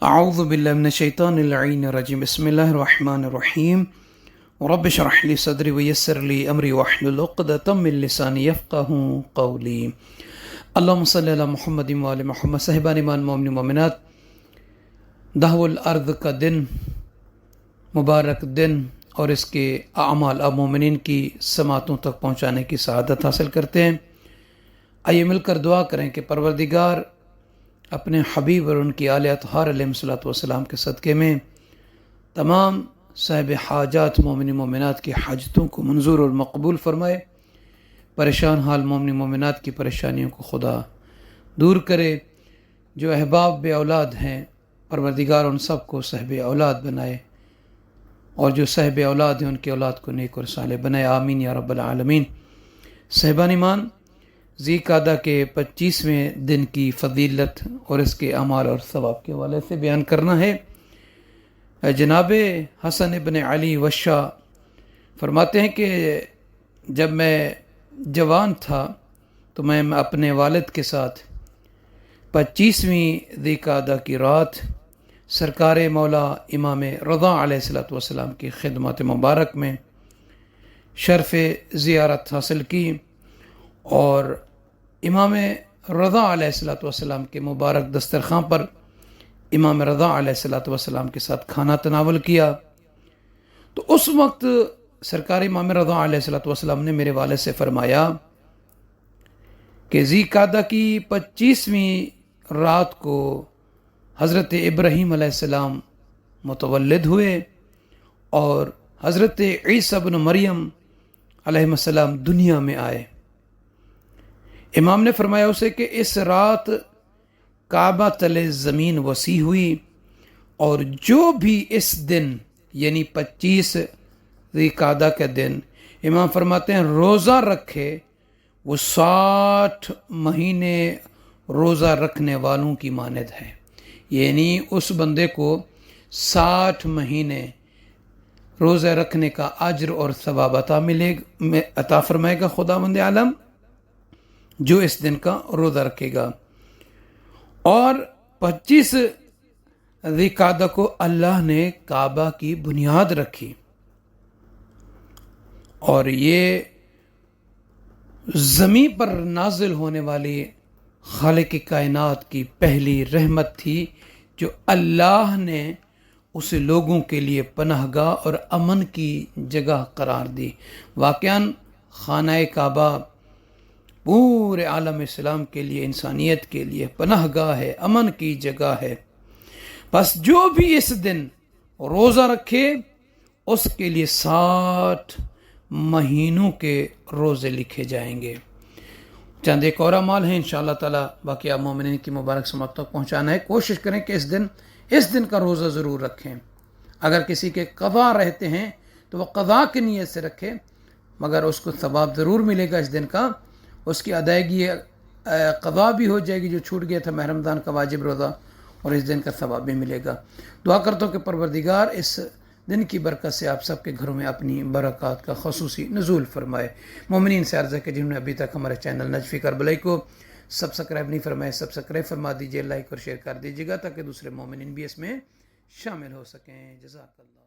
اعوذ باللہ من الشیطان اللعین الرجیم بسم اللہ الرحمن الرحیم رب اشرح لی صدری ویسر لی امری واحلل عقدۃ من لسانی یفقہوا قولی اللہم صلی علی محمد وعلی محمد۔ صاحبان ایمان مومن مومنات، دہو الارض کا دن، مبارک دن اور اس کے اعمال اب مومنین کی سماعتوں تک پہنچانے کی سعادت حاصل کرتے ہیں۔ آئیے مل کر دعا کریں کہ پروردگار اپنے حبیب اور ان کی آل اطہار علیہ الصلوۃ والسلام کے صدقے میں تمام صاحب حاجات مومن مومنات کی حاجتوں کو منظور اور مقبول فرمائے۔ پریشان حال مومن مومنات کی پریشانیوں کو خدا دور کرے۔ جو احباب بے اولاد ہیں، پروردگار ان سب کو صاحب اولاد بنائے، اور جو صاحب اولاد ہیں ان کی اولاد کو نیک اور صالح بنائے، آمین یا رب العالمین۔ صاحبان ایمان، ذی قعدہ کے 25ویں دن کی فضیلت اور اس کے اعمال اور ثواب کے حوالے سے بیان کرنا ہے۔ جناب حسن ابن علی وشا فرماتے ہیں کہ جب میں جوان تھا تو میں اپنے والد کے ساتھ 25ویں ذی قعدہ کی رات سرکار مولا امام رضا علیہ السلام کی خدمات مبارک میں شرف زیارت حاصل کی، اور امام رضا علیہ السلام کے مبارک دسترخوان پر امام رضا علیہ السلام کے ساتھ کھانا تناول کیا۔ تو اس وقت سرکار امام رضا علیہ السلام نے میرے والد سے فرمایا کہ ذی قعدہ کی 25ویں رات کو حضرت ابراہیم علیہ السلام متولد ہوئے اور حضرت عیسیٰ بن مریم علیہ السلام دنیا میں آئے۔ امام نے فرمایا اسے کہ اس رات کعبہ تلے زمین وسیع ہوئی، اور جو بھی اس دن یعنی 25 ذی قعدہ کے دن امام فرماتے ہیں روزہ رکھے، وہ 60 مہینے روزہ رکھنے والوں کی مانند ہے۔ یعنی اس بندے کو 60 مہینے روزہ رکھنے کا اجر اور ثواب عطا فرمائے گا خداوند عالم، جو اس دن کا روزہ رکھے گا۔ اور 25 ذی قعدہ کو اللہ نے کعبہ کی بنیاد رکھی، اور یہ زمین پر نازل ہونے والی خالق کائنات کی پہلی رحمت تھی جو اللہ نے اس لوگوں کے لیے پناہ گاہ اور امن کی جگہ قرار دی۔ واقعاً خانہ کعبہ پورے عالم اسلام کے لیے، انسانیت کے لیے پناہ گاہ ہے، امن کی جگہ ہے۔ بس جو بھی اس دن روزہ رکھے اس کے لیے 60 مہینوں کے روزے لکھے جائیں گے۔ چند ایک اور اعمال ہیں انشاءاللہ تعالی باقی آپ مومنین کی مبارک سماعت تک پہنچانا ہے۔ کوشش کریں کہ اس دن کا روزہ ضرور رکھیں۔ اگر کسی کے قضا رہتے ہیں تو وہ قضا کی نیت سے رکھے، مگر اس کو ثواب ضرور ملے گا اس دن کا، اس کی ادائیگی قضا بھی ہو جائے گی جو چھوٹ گیا تھا ماہ رمضان کا واجب روزہ، اور اس دن کا ثواب بھی ملے گا۔ دعا کرتا ہوں کہ پروردگار اس دن کی برکت سے آپ سب کے گھروں میں اپنی برکات کا خصوصی نزول فرمائے۔ مومنین سے عرض ہے کہ جنہوں نے ابھی تک ہمارے چینل نجف کربلائی کو سبسکرائب نہیں فرمائے، سبسکرائب فرما دیجئے، لائک اور شیئر کر دیجیے گا تاکہ دوسرے مومنین بھی اس میں شامل ہو سکیں۔ جزاک اللہ۔